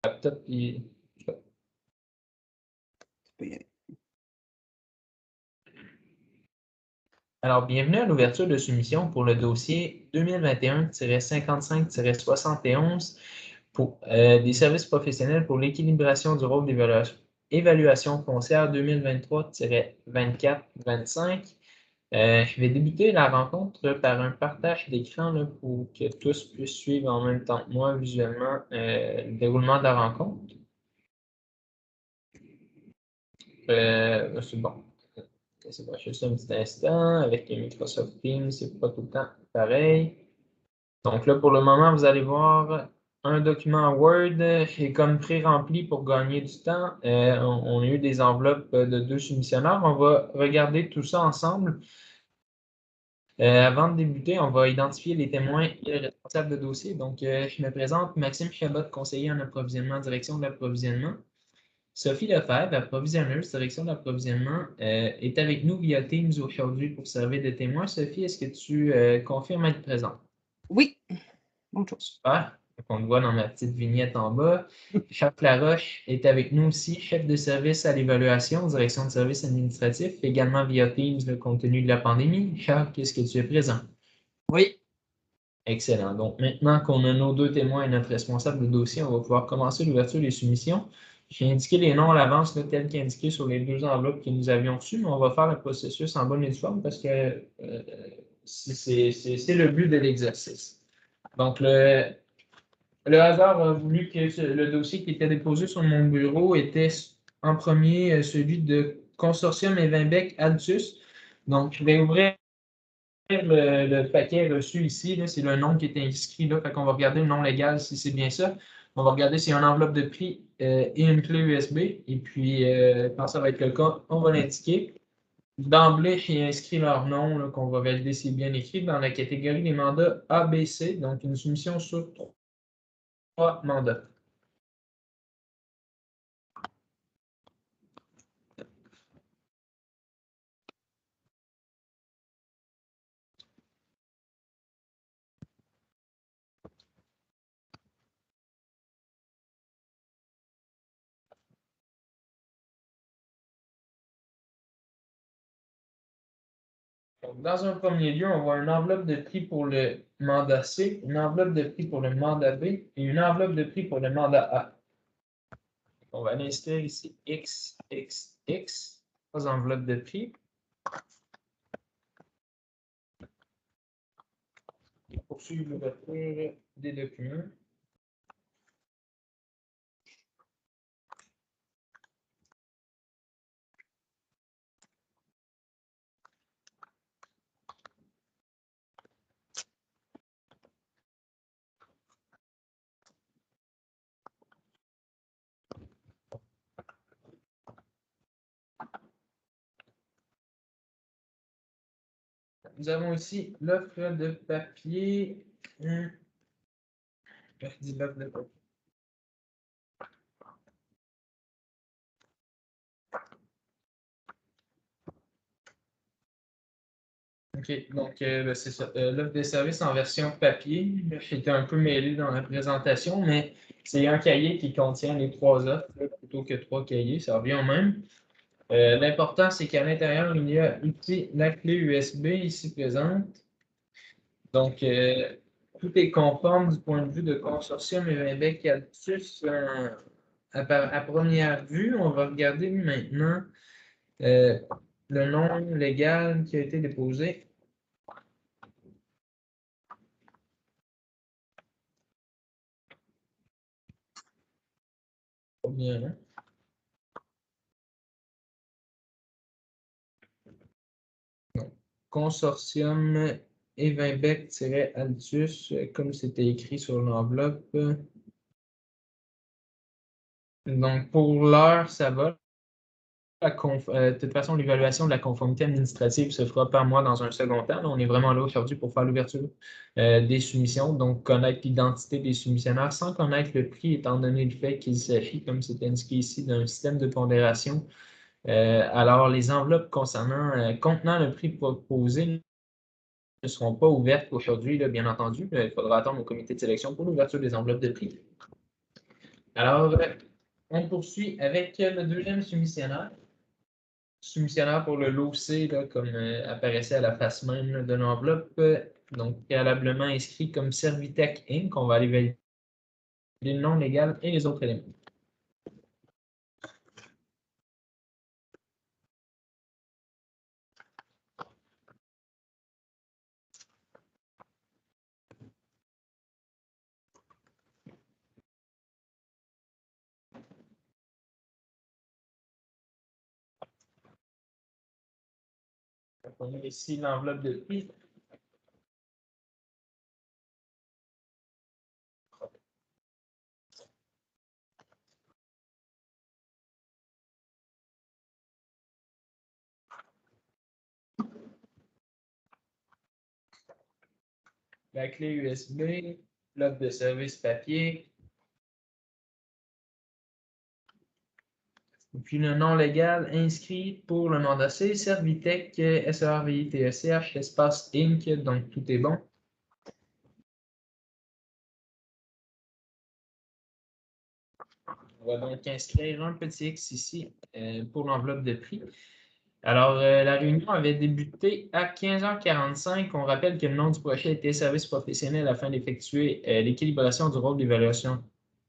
Laptop, il... Alors, bienvenue à l'ouverture de soumission pour le dossier 2021-55-71 pour des services professionnels pour l'équilibration du rôle d'évaluation foncière 2023-24-25. Je vais débuter la rencontre par un partage d'écran pour que tous puissent suivre en même temps que moi visuellement le déroulement de la rencontre. C'est bon. C'est bon, juste un petit instant. Avec Microsoft Teams, c'est pas tout le temps pareil. Donc là, pour le moment, vous allez voir un document Word est comme pré-rempli pour gagner du temps. On a eu des enveloppes de 2 soumissionnaires. On va regarder tout ça ensemble. Avant de débuter, on va identifier les témoins et les responsables de dossier. Donc, je me présente, Maxime Chabot, conseiller en approvisionnement, direction de l'approvisionnement. Sophie Lefebvre, approvisionneuse, direction de l'approvisionnement, est avec nous via Teams aujourd'hui pour servir de témoin. Sophie, est-ce que tu confirmes être présente? Oui. Bonjour. Super. On le voit dans ma petite vignette en bas. Charles Laroche est avec nous aussi, chef de service à l'évaluation, direction de service administratif, également via Teams, compte tenu de la pandémie. Charles, qu'est-ce que tu es présent? Oui. Excellent. Donc, maintenant qu'on a nos 2 témoins et notre responsable de dossier, on va pouvoir commencer l'ouverture des soumissions. J'ai indiqué les noms à l'avance, tels qu'indiqués sur les 2 enveloppes que nous avions reçues, mais on va faire le processus en bonne et due forme parce que c'est le but de l'exercice. Donc, le hasard a voulu que le dossier qui était déposé sur mon bureau était en premier celui de Consortium Evinbec Altus. Donc, je vais ouvrir le paquet reçu ici, c'est le nom qui est inscrit là. Fait qu'on va regarder le nom légal si c'est bien ça. On va regarder s'il y a une enveloppe de prix et une clé USB. Et puis, quand ça va être le cas, on va l'indiquer. D'emblée, il y a inscrit leur nom, qu'on va valider si c'est bien écrit, dans la catégorie des mandats ABC, donc une soumission sur 3 mandats. Donc, dans un premier lieu, on voit une enveloppe de prix pour le mandat C, une enveloppe de prix pour le mandat B et une enveloppe de prix pour le mandat A. On va l'inscrire ici XXX, 3 enveloppes de prix. Poursuivre l'ouverture des documents. Nous avons ici l'offre de papier. OK, donc c'est ça. L'offre de service en version papier. J'étais un peu mêlé dans la présentation, mais c'est un cahier qui contient les 3 offres plutôt que 3 cahiers. Ça revient au même. L'important, c'est qu'à l'intérieur, il y a ici la clé USB ici présente. Donc, tout est conforme du point de vue de Consortium Evinbec Altus. À première vue, on va regarder maintenant le nom légal qui a été déposé. Pas bien, hein? Donc, Consortium Evinbec-Altus, comme c'était écrit sur l'enveloppe. Donc, pour l'heure, ça va. De toute façon, l'évaluation de la conformité administrative se fera par moi dans un second temps. On est vraiment là aujourd'hui pour faire l'ouverture des soumissions, donc connaître l'identité des soumissionnaires sans connaître le prix, étant donné le fait qu'il s'agit, comme c'est indiqué ici, d'un système de pondération. Alors, les enveloppes contenant le prix proposé ne seront pas ouvertes aujourd'hui, bien entendu. Il faudra attendre au comité de sélection pour l'ouverture des enveloppes de prix. Alors, on poursuit avec le deuxième soumissionnaire. Soumissionnaire pour le lot C, là, comme apparaissait à la face même là, de l'enveloppe. Donc, préalablement inscrit comme Servitech Inc. On va aller valider le nom légal et les autres éléments. On a ici l'enveloppe de prix. La clé USB, l'offre de service papier, et puis le nom légal inscrit pour le mandat C, Servitech, SERVITECH, espace Inc., donc tout est bon. On va donc inscrire un petit X ici pour l'enveloppe de prix. Alors, la réunion avait débuté à 15h45. On rappelle que le nom du projet était Service professionnel afin d'effectuer l'équilibration du rôle d'évaluation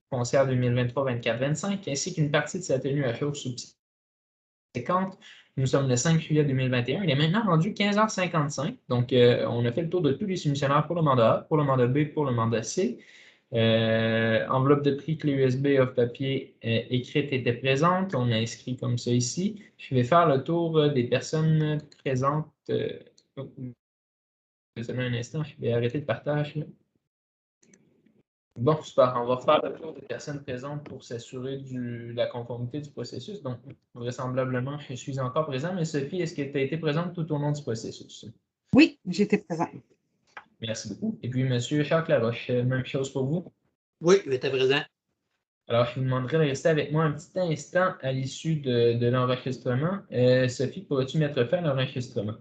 foncière 2023-24-25, ainsi qu'une partie de sa tenue à jour subséquente. Nous sommes le 5 juillet 2021. Il est maintenant rendu 15h55. Donc, on a fait le tour de tous les soumissionnaires pour le mandat A, pour le mandat B, pour le mandat C. Enveloppe de prix, clé USB, offre papier écrite était présente. On a inscrit comme ça ici. Je vais faire le tour des personnes présentes. Seulement un instant, je vais arrêter le partage. Bon, super. On va faire le tour des personnes présentes pour s'assurer de la conformité du processus. Donc, vraisemblablement, je suis encore présent. Mais Sophie, est-ce que tu as été présente tout au long du processus? Oui, j'étais présent. Merci beaucoup. Et puis, M. Jacques Laroche, même chose pour vous? Oui, j'étais présent. Alors, je vous demanderai de rester avec moi un petit instant à l'issue de l'enregistrement. Sophie, pourrais-tu mettre fin à l'enregistrement?